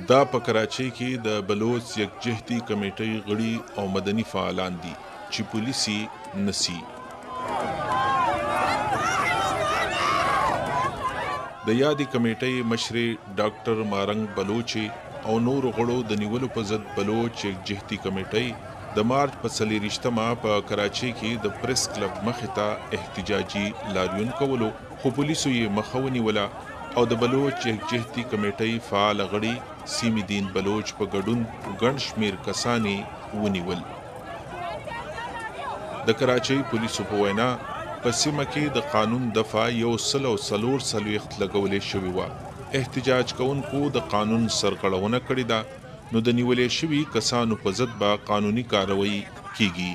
دا په کراچۍ کې د بلوچ یکجهتي کمیټۍ غړي او مدني فعالان دي چې پولیسي نسی. د یادې کمیټۍ مشرې ډاکټر مارنګ بلوچي او نور غړو د نیولو په ضد بلوچ یکجهتي کمیټۍ د مارچ په 24مه په کراچۍ کې د پریس کلب مخې ته احتجاجي لاریون کولو، خو پولیسو یې مخه ونیوله او د بلوچ یکجهتي کمیټۍ فعال غړي سیمې دین بلوچ په ګډون ګڼ شمېر کسان ونیول. د کراچۍ پولیسو په وینا په سیمه کې د قانون دفعه 144 لګولې شوې وه. احتجاج کوونکو د قانون سرغړونه کړې ده، نو د نیولې شوي کسانو په ضد به قانوني کاروایی کیږي.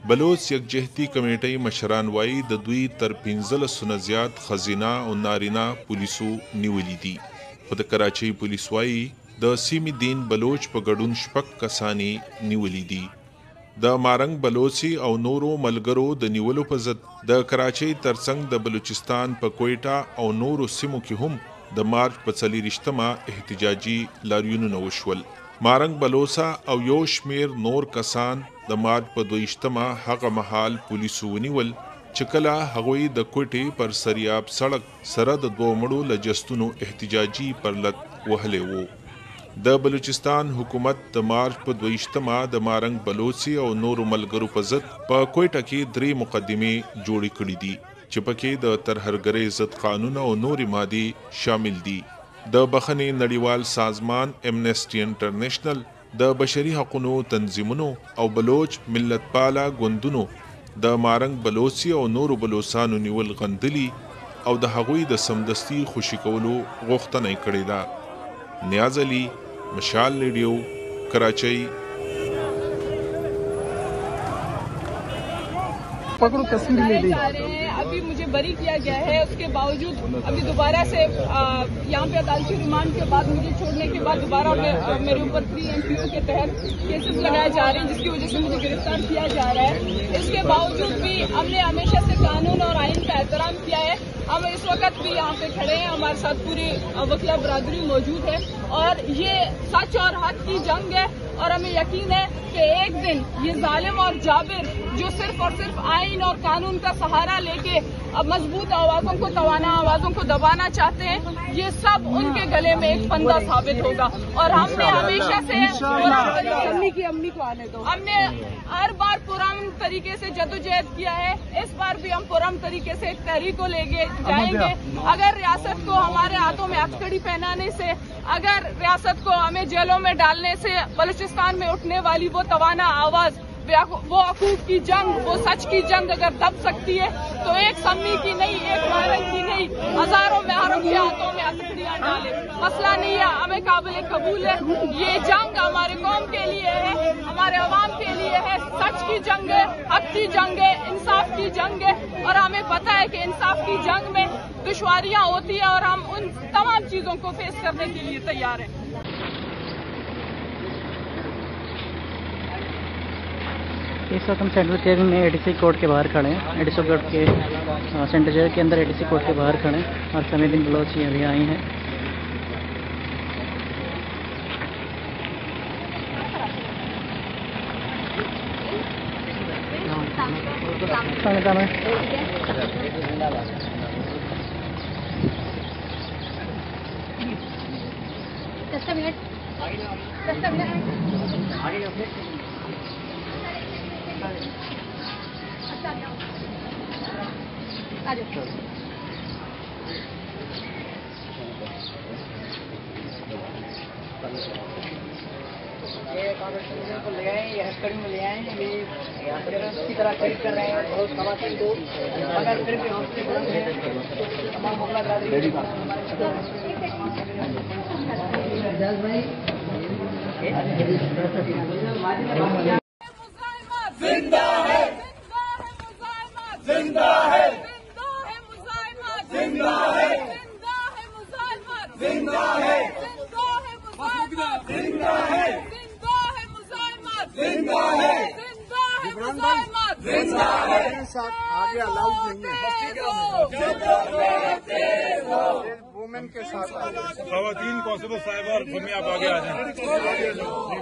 بلوچ یکجهتي کمیټۍ مشران وایي د دوی تر 15 نه زیات ښځینه او نارینه پولیسو نیولي دي، خو د کراچۍ پولیس وایي د سیمې دین بلوچ په ګډون 6 کسان نیولي دي. د مارنګ بلوچي او نورو ملګرو د نیولو په ضد د کراچۍ ترڅنګ د بلوچستان په کوئټه او نورو سیمو کې هم د مارچ په 24مه احتجاجي لاریونونه وشول. مارنګ بلوچا او یو شمیر نور کسان د مارچ په 22مه هغه مهال پولیسو ونیول چې کله هغوی د کوټې پر سریاب سړک سره د 2 مړو له جستونو احتجاجي پرلط وهلی وو. د بلوچستان حکومت د مارچ په 22مه د مارنګ بلوچي او نورو ملګرو په ضد په کوټه کې 3 مقدمې جوړې کړې دي چې پکې د ترهګرۍ ضد قانون او نورې مادې شامل دي. د بخښنې نړیوال سازمان امنیسټي انټرنیشنل، د بشري حقوقو تنظیمونو او بلوچ ملت پاله ګوندونو د مارنګ بلوچي او نورو بلوچستانو نیول غندلي او د هغوی د سمدستي خوشي کولو غوښتنه کړې ده. نیاز علي، مشال ریډیو، کراچۍ. पकड़ो तस्वीर ले ली। अभी मुझे बरी किया गया है, उसके बावजूद अभी दोबारा से यहाँ पे अदालती रिमांड के बाद मुझे छोड़ने के बाद दोबारा मेरे ऊपर 3 MPO के तहत केसेस लगाए जा रहे हैं, जिसकी वजह से मुझे गिरफ्तार किया जा रहा है. इसके बावजूद भी हमने हमेशा से कानून और आइन का एहतराम किया है. हम इस वक्त भी यहाँ पे खड़े हैं, हमारे साथ पूरी वकीला बरादरी मौजूद है और ये सच और हक की जंग है. और हमें यकीन है कि एक दिन ये जालिम और जाबिर जो सिर्फ और सिर्फ आइन और कानून का सहारा लेके अब मजबूत आवाजों को तवाना आवाजों को दबाना चाहते हैं, ये सब उनके गले में एक फंदा साबित होगा. और हमने हमेशा से अम्मी को आने दो, हमने हर बार पुरअमन तरीके से जदोजहद किया है. इस बार भी हम पुरअमन तरीके से एक तहरीक को लेके जाएंगे. अगर रियासत को हमारे हाथों में हथकड़ी पहनाने से, अगर रियासत को हमें जेलों में डालने से बलूचिस्तान में उठने वाली वो तवाना आवाज, वो हकूक की जंग, वो सच की जंग अगर दब सकती है तो एक सम्मी की नहीं, एक मारक की नहीं, हजारों महरों के हाथों में हथकड़ियां डाले. मसला नहीं है, हमें काबिल कबूल है. ये जंग हमारे कौम के लिए है, हमारे अवाम के लिए है. सच की जंग है, हक की जंग है, इंसाफ की जंग है. और हमें पता है कि इंसाफ की जंग में दुश्वारियां होती है और हम उन तमाम चीजों को फेस करने के लिए तैयार हैं. इस वक्त हम सेंट्रल जेल में एडीसी कोर्ट के बाहर खड़े हैं. एडीसी कोर्ट के सेंट्रल जेल के अंदर एडीसी कोर्ट के बाहर खड़े हैं और समय दिन बलोच अभी आई हैं. को ले आए, ये हथकड़ी में ले आए, ये अच्छी तरह ट्रीट कर रहे हैं बहुत खवातीन को, मगर फिर भी हॉस्पिटल में तमाम मुगला बरादरी जिंदा है, जिंदा है, जिंदा है, जिंदा है, जिंदा है, जिंदा है, जिंदा है. आगे अलाउड नहीं है. वुमेन के साथ खवातीन कांस्टेबल साहिबा और आप आगे आ जाए।